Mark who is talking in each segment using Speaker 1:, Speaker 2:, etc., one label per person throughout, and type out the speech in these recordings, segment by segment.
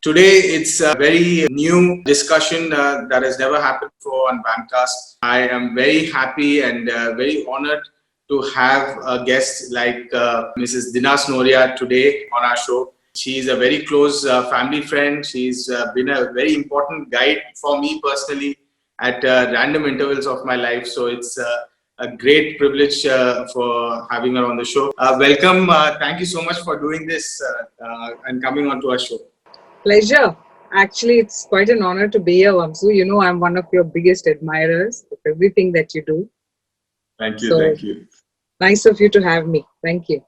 Speaker 1: Today, it's a very new discussion that has never happened before on Vamcast. I am very happy and very honored to have a guest like Mrs. Dinaz Noria today on our show. She's a very close family friend. She's been a very important guide for me personally at random intervals of my life. So it's a great privilege for having her on the show. Welcome. Thank you so much for doing this and coming on to our show.
Speaker 2: Pleasure. Actually, it's quite an honor to be here, Vamsu. You know, I'm one of your biggest admirers of everything that you do.
Speaker 1: Thank you. Thank you.
Speaker 2: Nice of you to have me. Thank you.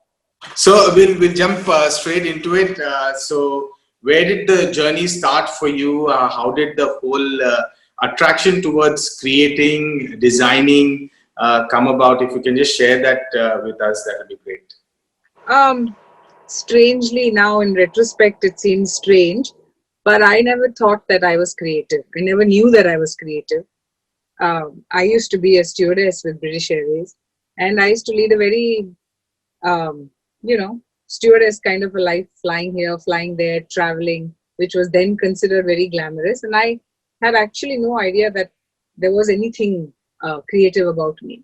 Speaker 1: So we'll jump straight into it. So where did the journey start for you? How did the whole attraction towards creating, designing come about? If you can just share that with us, that would be great.
Speaker 2: Strangely, now in retrospect, it seems strange, but I never thought that I was creative. I never knew that I was creative. I used to be a stewardess with British Airways, and I used to lead a very, stewardess kind of a life, flying here, flying there, traveling, which was then considered very glamorous. And I had actually no idea that there was anything creative about me.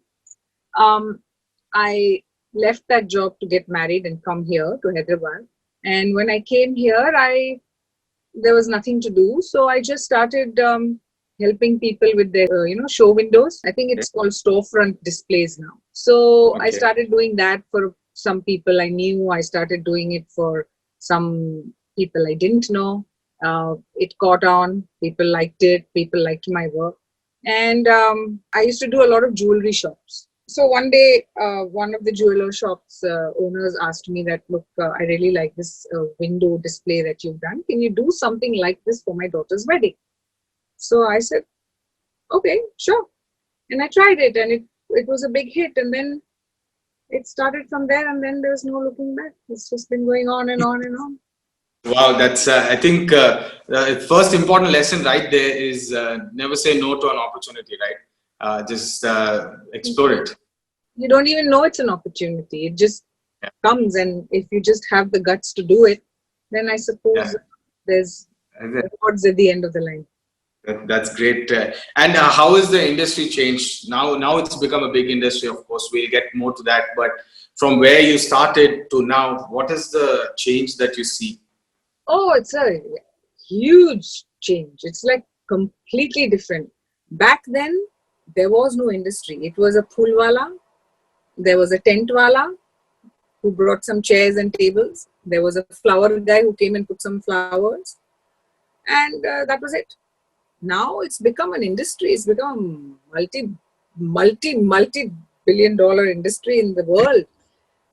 Speaker 2: I left that job to get married and come here to Hyderabad. And when I came here, there was nothing to do. So I just started helping people with their, show windows. I think it's called storefront displays now. So I started doing that for some people I knew. I started doing it for some people I didn't know. It caught on. People liked it. People liked my work. And I used to do a lot of jewelry shops. So one day, one of the jeweler shops owners asked me that, look, I really like this window display that you've done. Can you do something like this for my daughter's wedding? So I said, okay, sure. And I tried it, and it was a big hit. And then it started from there, and then there's no looking back. It's just been going on and on and on.
Speaker 1: Wow, that's I think the first important lesson right there is never say no to an opportunity, right? Just explore it.
Speaker 2: You don't even know it's an opportunity. It just comes, and if you just have the guts to do it, then I suppose there's rewards at the end of the line.
Speaker 1: That's great. And how has the industry changed? Now it's become a big industry, of course. We'll get more to that. But from where you started to now, what is the change that you see?
Speaker 2: Oh, it's a huge change. It's like completely different. Back then, there was no industry. It was a pulwala. There was a tent wala who brought some chairs and tables. There was a flower guy who came and put some flowers. And that was it. Now it's become an industry. It's become multi-billion dollar industry in the world.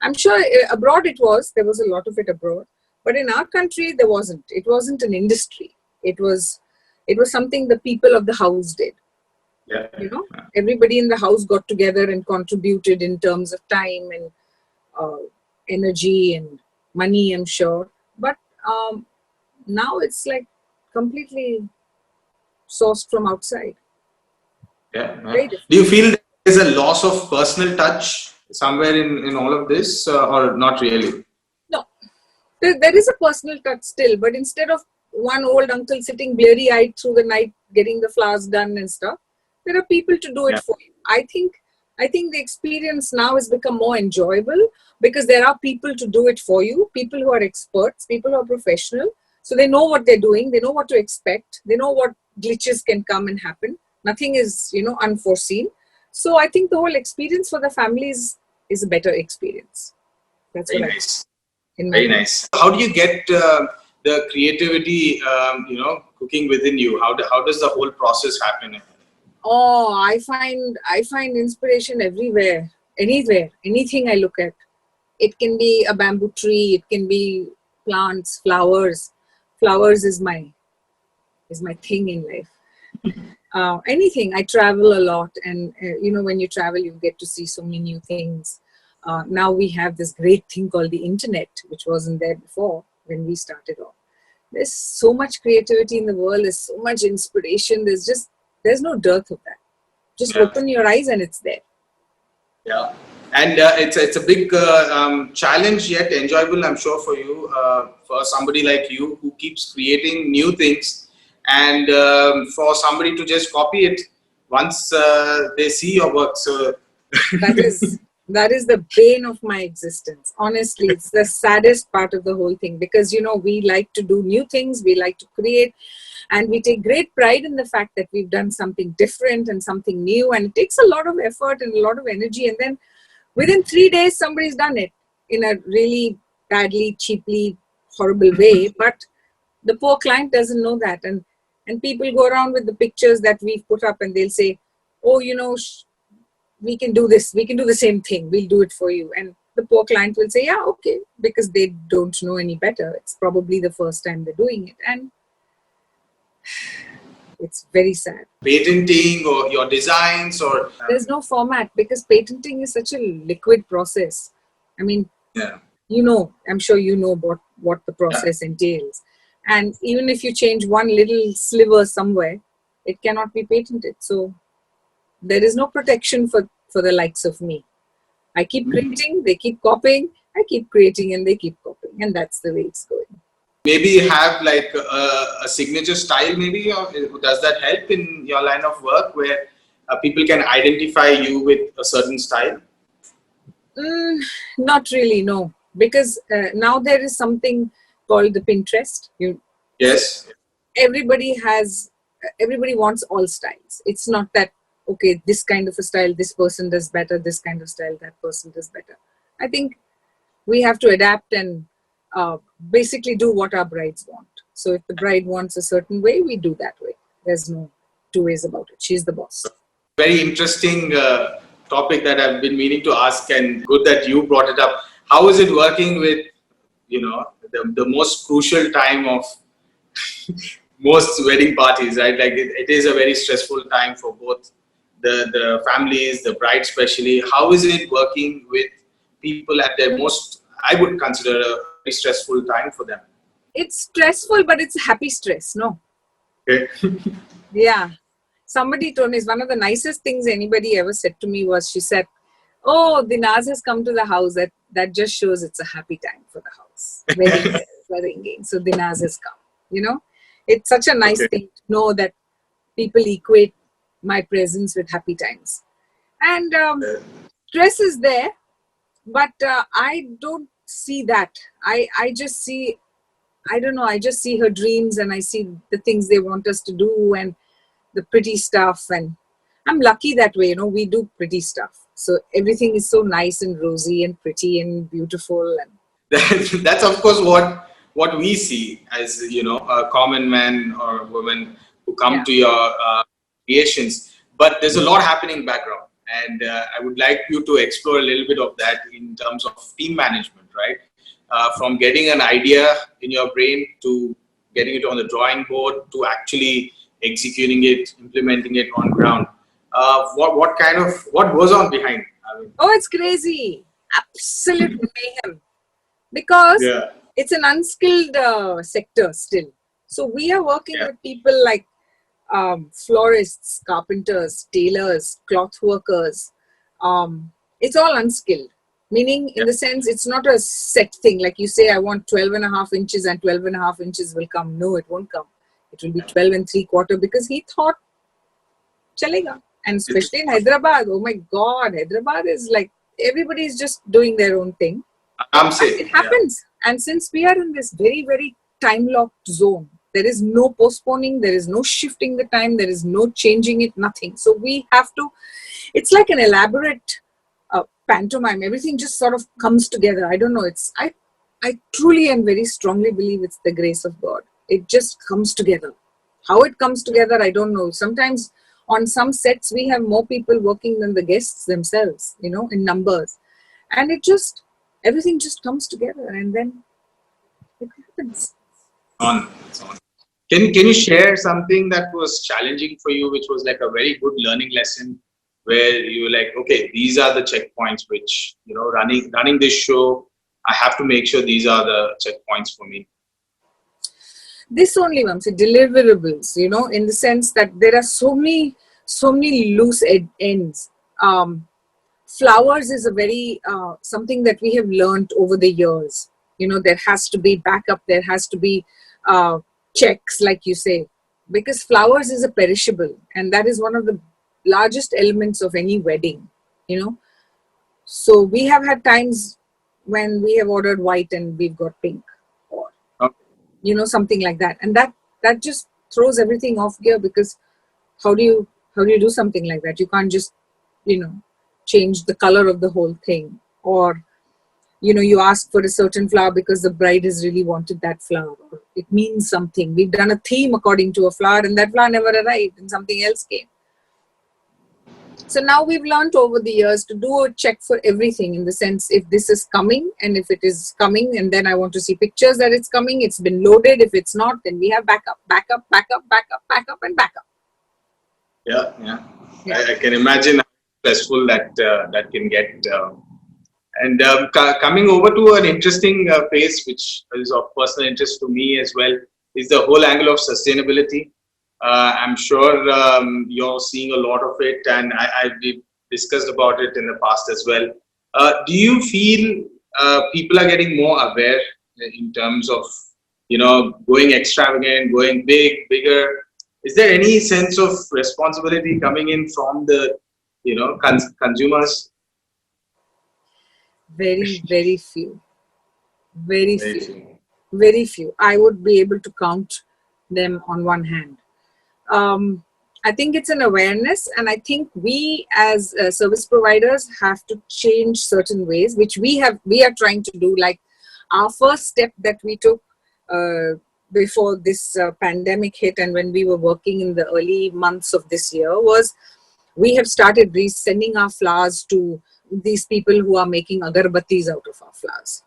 Speaker 2: I'm sure abroad there was a lot of it abroad. But in our country, there wasn't. It wasn't an industry. It was something the people of the house did.
Speaker 1: Yeah.
Speaker 2: Everybody in the house got together and contributed in terms of time and energy and money, I'm sure. But now it's like completely sourced from outside.
Speaker 1: Yeah. Do you feel that there's a loss of personal touch somewhere in all of this or not really?
Speaker 2: No. There is a personal touch still, but instead of one old uncle sitting bleary-eyed through the night getting the flowers done and stuff, there are people to do it for you. I think the experience now has become more enjoyable because there are people to do it for you, people who are experts, people who are professional. So they know what they're doing. They know what to expect. They know what glitches can come and happen. Nothing is, unforeseen. So I think the whole experience for the families is a better experience. That's
Speaker 1: very
Speaker 2: what
Speaker 1: nice. Very nice. How do you get the creativity, cooking within you? How does the whole process happen?
Speaker 2: Oh, I find inspiration everywhere, anywhere, anything I look at. It can be a bamboo tree. It can be plants, flowers. Flowers is my thing in life. Anything. I travel a lot, and when you travel, you get to see so many new things. Now we have this great thing called the internet, which wasn't there before when we started off. There's so much creativity in the world. There's so much inspiration. There's no dearth of that. Just open your eyes and it's there.
Speaker 1: Yeah, and it's a big challenge yet enjoyable, I'm sure, for you, for somebody like you who keeps creating new things, and for somebody to just copy it once they see your work. So
Speaker 2: That is that is the bane of my existence. Honestly, it's the saddest part of the whole thing, because we like to do new things, we like to create, and we take great pride in the fact that we've done something different and something new, and it takes a lot of effort and a lot of energy, and then within 3 days somebody's done it in a really badly, cheaply, horrible way. But the poor client doesn't know that, and people go around with the pictures that we've put up, and they'll say, oh, we can do this, we can do the same thing, we'll do it for you. And the poor client will say, yeah, okay, because they don't know any better. It's probably the first time they're doing it, and it's very sad.
Speaker 1: patenting or your designs or
Speaker 2: There's no format, because patenting is such a liquid process. I mean,
Speaker 1: yeah,
Speaker 2: I'm sure what the
Speaker 1: yeah.
Speaker 2: process entails. And even if you change one little sliver somewhere, it cannot be patented. So there is no protection for the likes of me. I keep creating, they keep copying, I keep creating, and they keep copying. And that's the way it's going.
Speaker 1: Maybe you have like a signature style, maybe, or does that help in your line of work where people can identify you with a certain style?
Speaker 2: Not really, no. Because now there is something called the Pinterest.
Speaker 1: Yes.
Speaker 2: Everybody wants all styles. It's not that, okay, this kind of a style, this person does better, this kind of style, that person does better. I think we have to adapt and basically do what our brides want. So if the bride wants a certain way, we do that way. There's no two ways about it. She's the boss.
Speaker 1: Very interesting topic that I've been meaning to ask, and good that you brought it up. How is it working with, the most crucial time of most wedding parties, right? Like it is a very stressful time for both the families, the bride especially. How is it working with people at their most, I would consider a very stressful time for them?
Speaker 2: It's stressful, but it's happy stress, no?
Speaker 1: Okay.
Speaker 2: Yeah. Somebody told me, one of the nicest things anybody ever said to me was, she said, oh, Dinaz has come to the house. That just shows it's a happy time for the house. Wedding bells are ringing. So Dinaz has come, It's such a nice
Speaker 1: Okay.
Speaker 2: thing to know that people equate my presence with happy times. And stress is there, but I don't see that. I just see, I don't know, I just see her dreams, and I see the things they want us to do, and the pretty stuff. And I'm lucky that way, we do pretty stuff. So everything is so nice and rosy and pretty and beautiful. And
Speaker 1: That's of course what we see as, a common man or woman who come
Speaker 2: yeah.
Speaker 1: to your creations. But there's a lot happening background, and I would like you to explore a little bit of that in terms of team management, right? From getting an idea in your brain to getting it on the drawing board to actually executing it, implementing it on ground. What goes on behind? I mean,
Speaker 2: Oh, it's crazy. Absolute mayhem. Because
Speaker 1: yeah,
Speaker 2: it's an unskilled sector still. So we are working
Speaker 1: yeah,
Speaker 2: with people like florists, carpenters, tailors, cloth workers. It's all unskilled. Meaning, in
Speaker 1: yeah.
Speaker 2: the sense, it's not a set thing. Like you say, I want 12.5 inches and 12.5 inches will come. No, it won't come. It will be 12 and 3/4, because he thought, chalega. And especially in Hyderabad, oh my God, Hyderabad is like, everybody is just doing their own thing.
Speaker 1: I'm
Speaker 2: And
Speaker 1: saying,
Speaker 2: it
Speaker 1: yeah.
Speaker 2: happens. And since we are in this very, very time-locked zone, there is no postponing, there is no shifting the time, there is no changing it, nothing. So we have to, it's like an elaborate pantomime. Everything just sort of comes together. I don't know. I truly and very strongly believe it's the grace of God. It just comes together. How it comes together, I don't know. Sometimes on some sets, we have more people working than the guests themselves, in numbers. And everything just comes together, and then it happens.
Speaker 1: It's on. Can you share something that was challenging for you, which was like a very good learning lesson, where you were like, okay, these are the checkpoints which, running this show, I have to make sure these are the checkpoints for me.
Speaker 2: This only one, see, deliverables, in the sense that there are so many loose ends. flowers is a very something that we have learned over the years. There has to be backup, there has to be checks, like you say, because flowers is a perishable, and that is one of the largest elements of any wedding. So we have had times when we have ordered white and we've got pink, or something like that, and that just throws everything off gear, because how do you do something like that? You can't just change the color of the whole thing, or you ask for a certain flower because the bride has really wanted that flower, or it means something. We've done a theme according to a flower, and that flower never arrived and something else came. So now we've learned over the years to do a check for everything, in the sense, if this is coming, and if it is coming, and then I want to see pictures that it's coming, it's been loaded. If it's not, then we have backup, and backup.
Speaker 1: Yeah. I can imagine how stressful that can get. And coming over to an interesting phase, which is of personal interest to me as well, is the whole angle of sustainability. I'm sure you're seeing a lot of it, and we've discussed about it in the past as well. Do you feel people are getting more aware in terms of going extravagant, going bigger? Is there any sense of responsibility coming in from the consumers?
Speaker 2: Very, very few. Very few. Very few. I would be able to count them on one hand. I think it's an awareness, and I think we as service providers have to change certain ways, which we are trying to do. Like, our first step that we took before this pandemic hit, and when we were working in the early months of this year, was we have started sending our flowers to these people who are making agarbattis out of our flowers.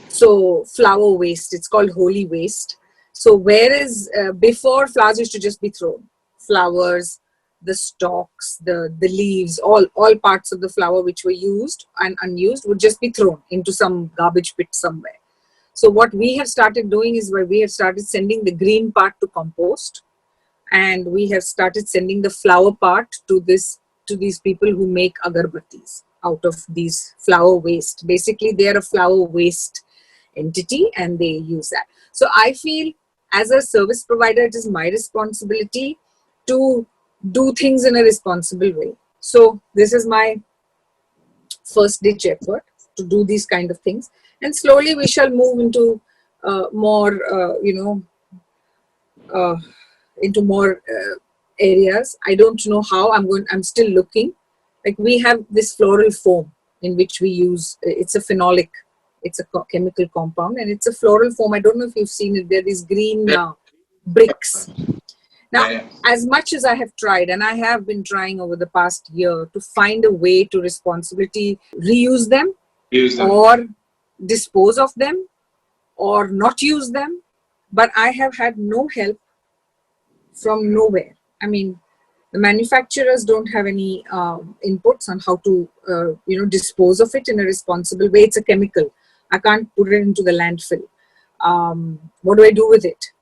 Speaker 2: So flower waste, it's called holy waste. So whereas before, flowers used to just be thrown, flowers, the stalks, the leaves, all parts of the flower which were used and unused would just be thrown into some garbage pit somewhere. So what we have started doing is, where we have started sending the green part to compost, and we have started sending the flower part to these people who make agarbattis out of these flower waste. Basically, they are a flower waste entity, and they use that. So I feel, as a service provider, it is my responsibility to do things in a responsible way. So this is my first ditch effort to do these kind of things, and slowly we shall move into more into more areas. I don't know how. I'm still looking. Like, we have this floral foam in which we use, it's a phenolic, it's a chemical compound, and it's a floral foam. I don't know if you've seen it. There are these green bricks. Now, as much as I have tried, and I have been trying over the past year to find a way to responsibly reuse them, or dispose of them, or not use them, but I have had no help from nowhere. I mean, the manufacturers don't have any inputs on how to dispose of it in a responsible way. It's a chemical. I can't put it into the landfill. What do I do with it?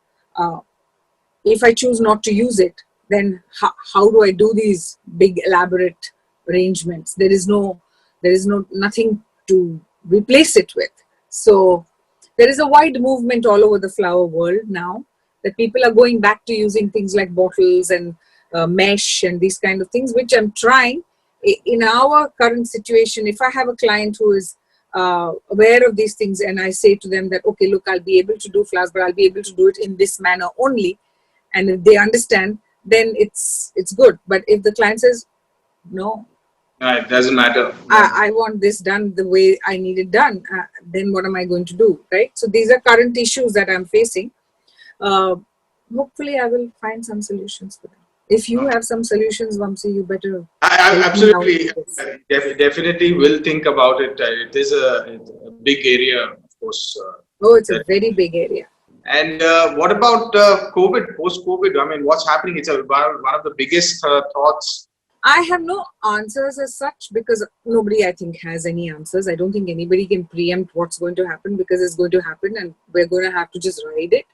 Speaker 2: If I choose not to use it, then how do I do these big elaborate arrangements? There is nothing to replace it with. So there is a wide movement all over the flower world now, that people are going back to using things like bottles and mesh and these kind of things, which I'm trying. In our current situation, if I have a client who is aware of these things, and I say to them that, okay, look, I'll be able to do flowers, but I'll be able to do it in this manner only, and if they understand, then it's good. But if the client says, no,
Speaker 1: it doesn't matter,
Speaker 2: I want this done the way I need it done, then what am I going to do, right? So these are current issues that I'm facing. Hopefully I will find some solutions for them. If you have some solutions, Vamsi, you better.
Speaker 1: I absolutely, definitely will think about it. It is a big area, of course.
Speaker 2: It's a very big area.
Speaker 1: And what about COVID, post-COVID? I mean, what's happening? It's one of the biggest thoughts.
Speaker 2: I have no answers as such, because nobody, I think, has any answers. I don't think anybody can preempt what's going to happen, because it's going to happen and we're going to have to just ride it.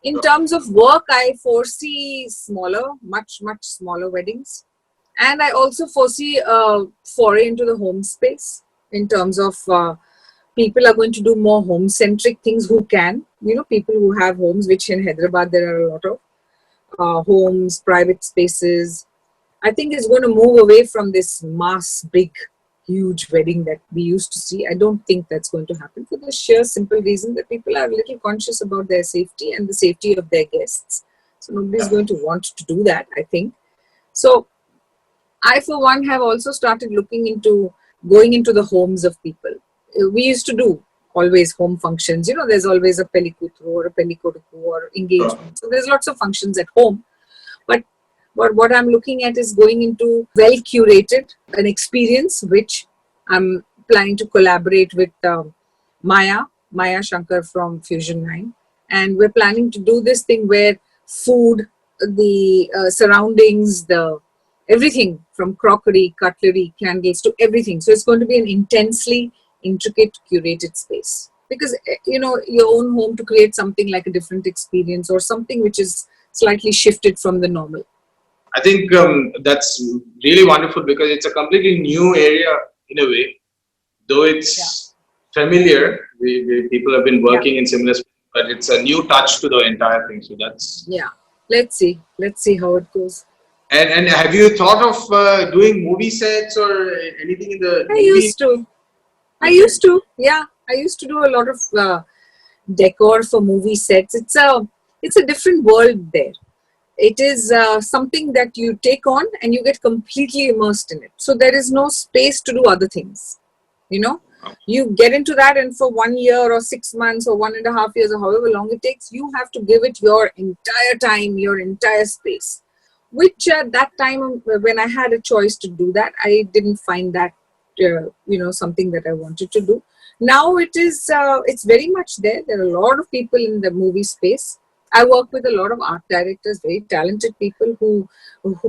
Speaker 2: In terms of work, I foresee smaller, much smaller weddings. And I also foresee a foray into the home space in terms of people are going to do more home-centric things who can. People who have homes, which in Hyderabad there are a lot of homes, private spaces. I think it's going to move away from this mass, big, huge wedding that we used to see. I don't think that's going to happen for the sheer simple reason that people are a little conscious about their safety and the safety of their guests. So nobody's going to want to do that, I think. So I, for one, have also started looking into going into the homes of people. We used to do always home functions. There's always a pelikutru or a pelikoduku or engagement. So there's lots of functions at home. But what I'm looking at is going into well curated an experience which I'm planning to collaborate with Maya Shankar from Fusion 9. And we're planning to do this thing where food, the surroundings, the everything from crockery, cutlery, candles to everything. So it's going to be an intensely intricate, curated space. Because, your own home to create something like a different experience or something which is slightly shifted from the normal.
Speaker 1: I think that's really wonderful because it's a completely new area in a way. Though it's familiar, people have been working in similar space, but it's a new touch to the entire thing. So that's
Speaker 2: Let's see how it goes.
Speaker 1: And have you thought of doing movie sets or anything in the
Speaker 2: I used to. I used to do a lot of decor for movie sets. It's a different world there. It is something that you take on and you get completely immersed in it. So there is no space to do other things. You get into that, and for 1 year or 6 months or 1.5 years or however long it takes, you have to give it your entire time, your entire space. Which at that time, when I had a choice to do that, I didn't find that something that I wanted to do. Now it's very much there. There are a lot of people in the movie space. I work with a lot of art directors, very talented people who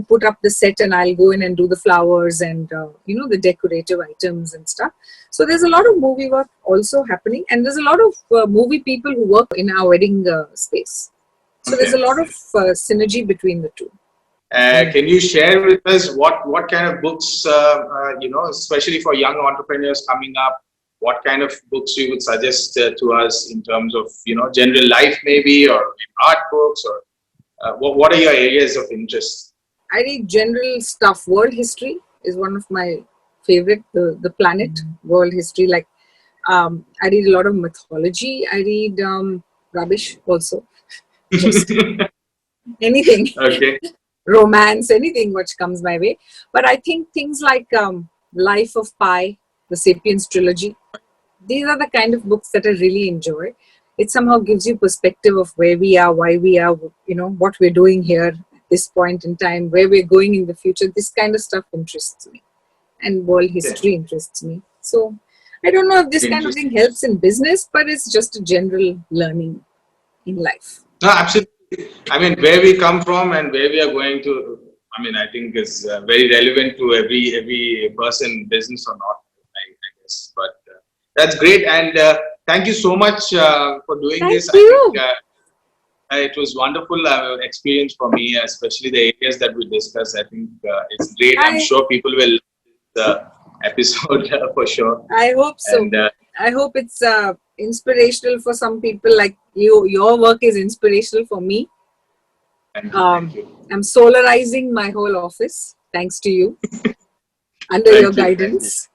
Speaker 2: put up the set, and I'll go in and do the flowers and the decorative items and stuff. So there's a lot of movie work also happening, and there's a lot of movie people who work in our wedding space. So there's a lot of synergy between the two.
Speaker 1: Can you share with us what kind of books, especially for young entrepreneurs coming up, what kind of books you would suggest to us in terms of, general life maybe, or art books, or what are your areas of interest?
Speaker 2: I read general stuff. World history is one of my favorite, the planet, world history. Like, I read a lot of mythology. I read rubbish also. Just anything.
Speaker 1: Okay.
Speaker 2: Romance, anything which comes my way. But I think things like Life of Pi, the Sapiens trilogy, these are the kind of books that I really enjoy. It somehow gives you perspective of where we are, why we are, what we're doing here at this point in time, where we're going in the future. This kind of stuff interests me. And world history interests me. So I don't know if this kind of thing helps in business, but it's just a general learning in life.
Speaker 1: No, absolutely. I mean, where we come from and where we are going to, I think is very relevant to every person, business or not, I guess. But that's great. And thank you so much for doing this.
Speaker 2: Thank you.
Speaker 1: I think it was wonderful experience for me, especially the areas that we discussed. I think it's great. I'm sure people will love the episode for sure.
Speaker 2: I hope so. And, I hope it's inspirational for some people like you. Your work is inspirational for me.
Speaker 1: Thank you.
Speaker 2: I'm solarizing my whole office thanks to you under your guidance.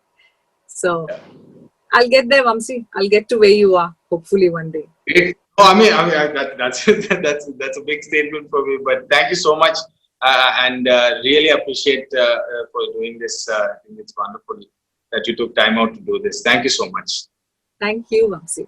Speaker 2: So I'll get there, Vamsi. I'll get to where you are, hopefully one day.
Speaker 1: Great. Oh, that's a big statement for me. But thank you so much, and really appreciate for doing this. I think it's wonderful that you took time out to do this. Thank you so much.
Speaker 2: Thank you, Vamsi.